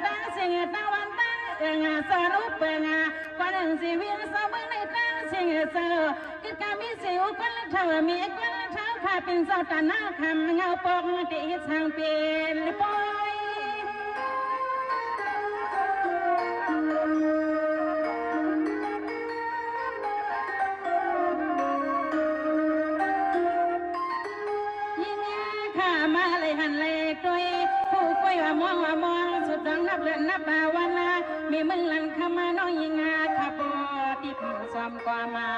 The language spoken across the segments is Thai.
ตั้งเสียงตะวันตั้งสนุกเปิงก่อนหนึ่งสีเวียนสาวเมืองในตั้งเสียงเสือกิจการมีสิวคนละเธอมีคนละเท้าขาเป็นเจ้าตาหน้าคำเงาปองตีทางเป็นปอยมาเลยหันเลยด้วยผู้กล้วยว่ามองสุดดังนับเลือนนับบาวันนะมีมึงหลังเข้ามาน้องยิงขับติดซ้อมกว่ามา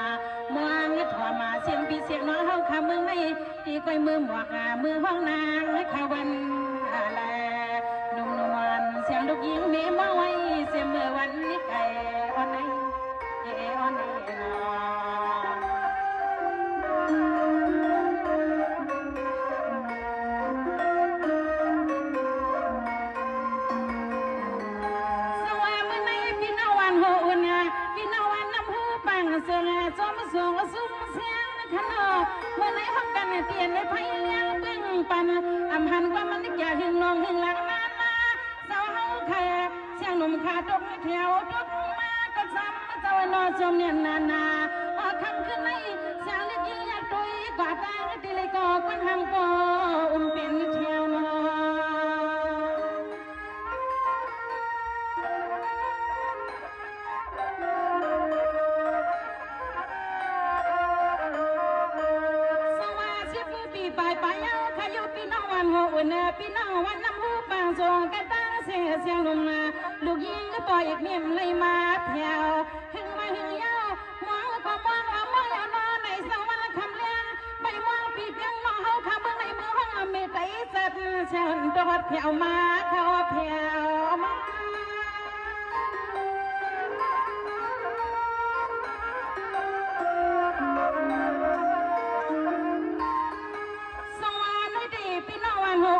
มองถอมาเสียงปีเสียงน้องเฮาขามึงไม่ตีกล้วยมือหมวกมือห้องนางขาวันอะไรนุ่มนวลเสียงลูกยิงมีมองไว้เสียงเมื่อวันนี้ไก่อ่อนไหนอ่อนไหนนอเสียงจอมสวงซุ้มเสียงขนอวันไหนห้องกันเตียนในไผ่เลี้ยงตึงปันอำหันว่ามันอยากหึงนองหึงหลังนานมาสาวเฮาแค่เสียงหนุ่มขาดกแถวดกมาก็ซ้ำเจ้านอจมเนี่ยนาออกคำขึ้นในเสียงเล็กยิ่งอยากตุยกว่าตาตีเลยก็ควันหำก็เป็นแถวนอวันพี่น้องวันน้ำหูปางทรงกระตั้งเสียงลมมาลูกยิงก็ปล่อยเมียมเลยมาแผ่วหึงมาหึงยาวมองแล้วก็มองเอายาวนอนในสวรรค์คำเลี้ยงไปมองปีเพียงมองเขาคำเมื่อในมือห้องเมตไตสัตว์เชิญดอดแผ่วมาเขาแผ่วมา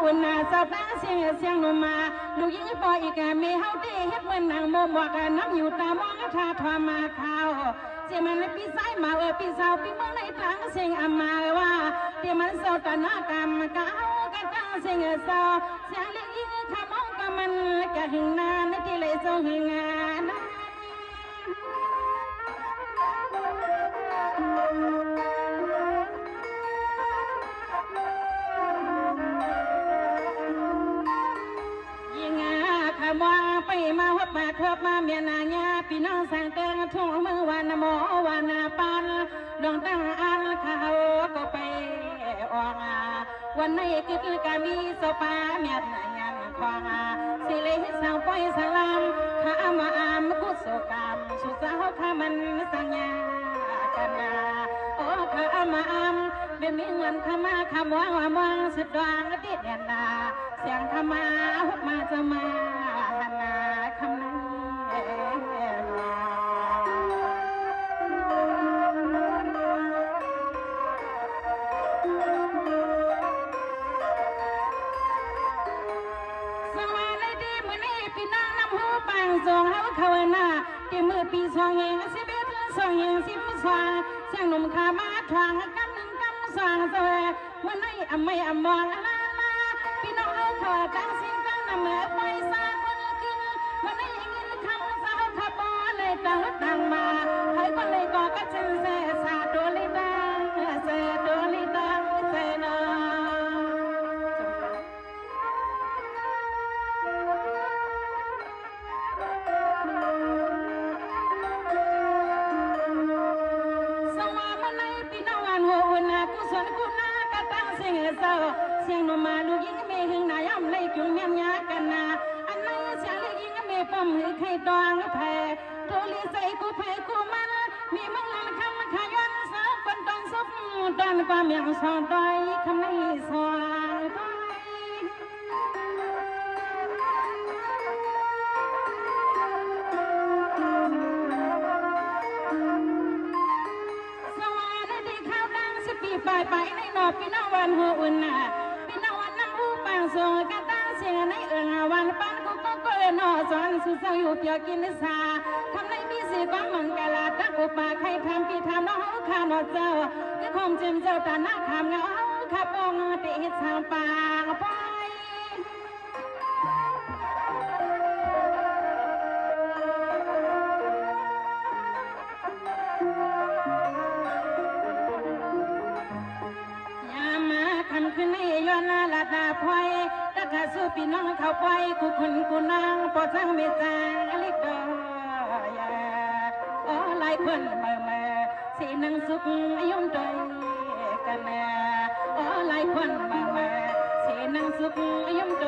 วันน่ะเจ้าตาเสียงลงมาลูกยิงปล่อยอีกไม่เฮาได้เฮ็ดเหมือนนางโมหมวกน้ำอยู่ตามองท่าทอมาข้าวเสียมันปีซ้ายมาปีสาวปีเมืองในทางเสียงอามาว่าเดี๋ยวมันเศร้าตาหน้ากรรมก้าวกันตาเสียงเศร้าเสียงเลี้ยงยิงข้ามองกับมันกะหึงนานที่เลยส่งหึงานว่าไปมาหับมาครอบมาเมียนาญาพี่น้องสั่งเตือนทุ่งมือวานโมวานาปันดวงตั้งอันเขาก็ไปออกวันนี้กิจการมีสปาเมียนาญาควางสิเลสาวปอยสลามข้ามาอามกุศลกรรมสุสาวข้ามันสัญญากันโอ้ข้ามาอามเป็นมีเงินข้ามาคำว่ามองสุดดวงติดแดนดาเสียงข้ามาหุบมาจะมาหันนาคำนั้นสวัสดีมื้อนี้พี่น้องน้ำหูปังทรงเฮาเขาหน้าที่มือปีสองเองสิบเอ็ดสองเองสิบสองเสียงหนุ่มขามาทางกำหนึ่งกำสองเสวยเมื่อไหร่ไม่มองลาพี่น้องเฮาเขาตั้งสิ่งตั้งน้ำเมื่อไปซาคนกินวันนี้เงินคำสาวขับเลยตั้งมาให้คนเลยก็กระชื่อเสสาโดลิดังเสโดลิดังเสนาเสียงนมาลูกยิงเมย์หึงนายำเลยจุงเมียนยากันนาอันนั้นเสียงเลยยิงเมย์ป้อมหือไข่ดองแพ้โทลีใส่กูแพ้กูมันมีมึงลันคำขย้อนสาวคนตอนซุปตอนความยังสอนด้อยคำในสอนด้อยสวัสดีข้าวดังสิปีไปในนอกพี่น้องวันหัวอุ่นน่ะพี่น้องวันน้ำหูปังส่งกระตั้งเสียงในวันปันกูก็นอสอนสุดเศร้าอยู่เพียกินสาทำในมีสีก้อนมังกรตั้งอุปาใครทำพี่ทำน้องข้านอเจ้าก็คงจิมเจ้าตาหน้าขามเงาขับปองติดชาวป่าไป พลอยตะขาสู้พี่น้องเขาปล่อยกูคนกูนางปอดทั้งเมตาลิดอยหลายคนมาสีนังสุขยุ่งใจกันหลายคนมาสีนังสุขยุ่งใจ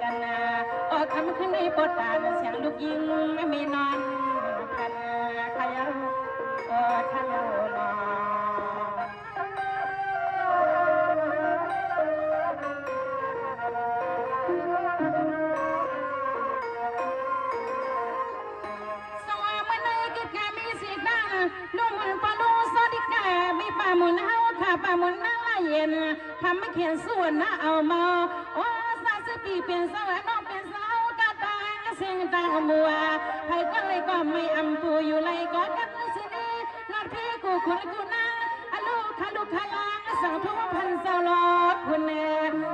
กันคำขึ้นในปอดตาเสียงลูกยิงไม่นอนกันขยาวขยาวนอนนุ่มปลาลูสดิกามีปลาหมุนเอาค่ะปลาหมุนนั่งละเย็นทำไม่เขียนส่วนนะเอามาโอ้30 ปีเปลี่ยนสวรรค์น้องเป็นสาวกาตายเสียงตามัวใครก็เลยก็ไม่อำปูอยู่เลยก็กันสินีนาทีกูคุณกูนาอะลูกขาลูกขาลางสั่งทุกพันเศร้าลอดคุณเน่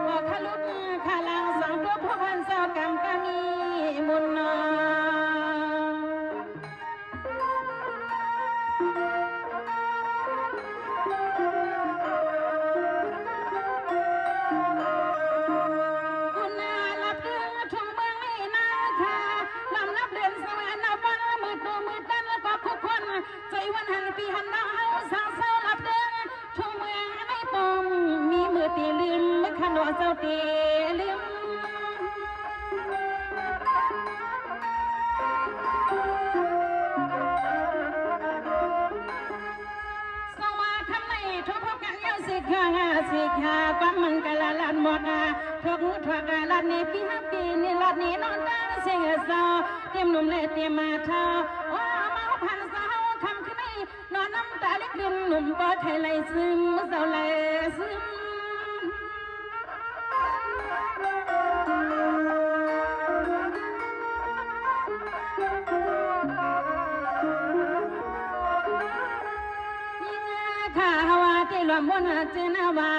ว่าขาลูกขาลางสั่งทุกพันเศร้ากำกามีมุนนอใจวันหันปีหันหน้าเอาสาวเศร้าหลับเดินทุ่งเมืองไม่ปมมีมือตีลืมไม่ขนอเศร้าตีลืมสว่าคำในทุกพบกันยังสิกาความมันกะละลานหมดทุกทุกลานนี้ปีห้าปีนี่ลานนี้นอนตาเสียงเศร้าเตรียมหนุ่มเลยเตรียมมาเท่าว่ามาพันสาคำขึ้นในนอนน้ำตาเล็กดินหนุ่มปอดไทยไหลซึมเศร้าไหลซึมข้าว่าที่รวมบนเจนว่า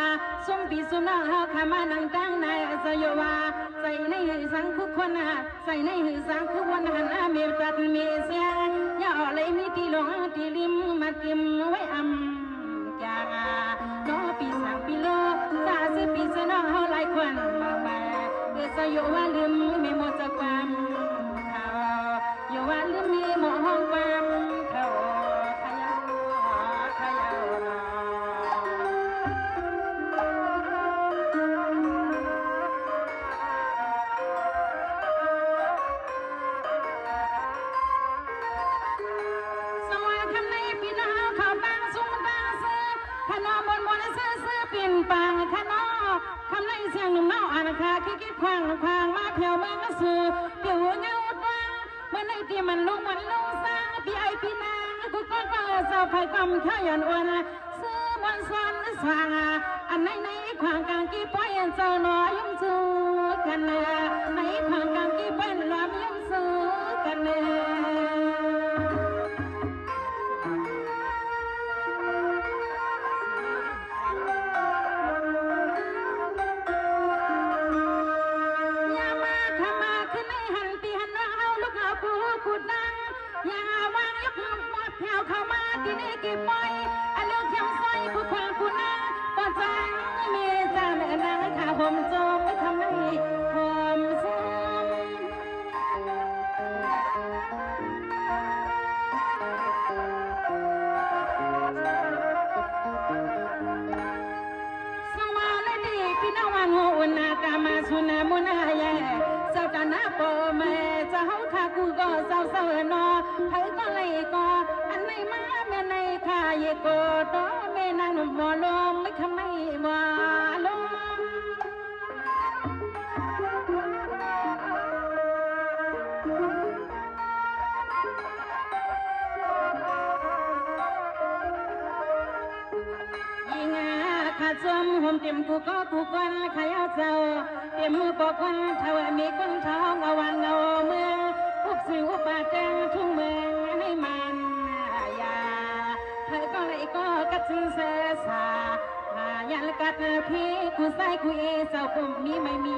สมปีสมน้องเขาขามานังตั้งในสยว่าใส่ในหือสังคุกคนใส่ในหือสังคุกวันหันมีจัดมีเสียงย่อเลยมีที่หลงที่ริมมากิมไว้อำจางน้อปีสังปีโล30 ปีเสนอเขาหลายคนมาสยว่าลืมไม่หมดจากความเขาอยู่ว่าลืมมีหมอห้องความเขาปังขนอคำในเสียงหนุ่มน้องอ่านคาคิดควางมาเพียวเมืองสู่เปียวเงาตังเมื่อในที่มันลุกสร้างพี่ไอพี่นางกูก็เศร้าไฟความข้ายันอ้วนซื้อมันซ้อนสว่างอันในควางกลางกี่ป้อยเจ้าหน่อยยุ่งสู้กันในควางกลางกี่ป้อยล้อมยุ่งสู้กันกูดังอย่าวางยกหมดแถวเข้ามาที่นี่กี่ปอยอันเรื่องเขียวใส่กูควางกูนั่งปอดใจมีจาแม่นางขาผมจมไม่ทำให้ผมซ้ำสมาเลยดีพี่น้องวันหัวหน้ากามาสุนามุนาแย่เจ้ากันนะโปแม่เจ้าข้ากูก็เศร้าหนอใครก็เลยก็อันในมาแม่ในข้าเยโกโตแม่นางหนุ่มหมอลมไม่ทำไม่หมอลมข้าจมห่มเต็มกูก็กูกวนขายเจ้าเต็มมือปอกคนเท่ามีคนท้องเอาวันเอาเมืองอุบสิวอุบาแจงทุ่งเมืองให้มันยาเธอก็เลยก็กัดซึงเสสายันกัดพี่กูใส่กูเอเจ้าผมมีไม่มี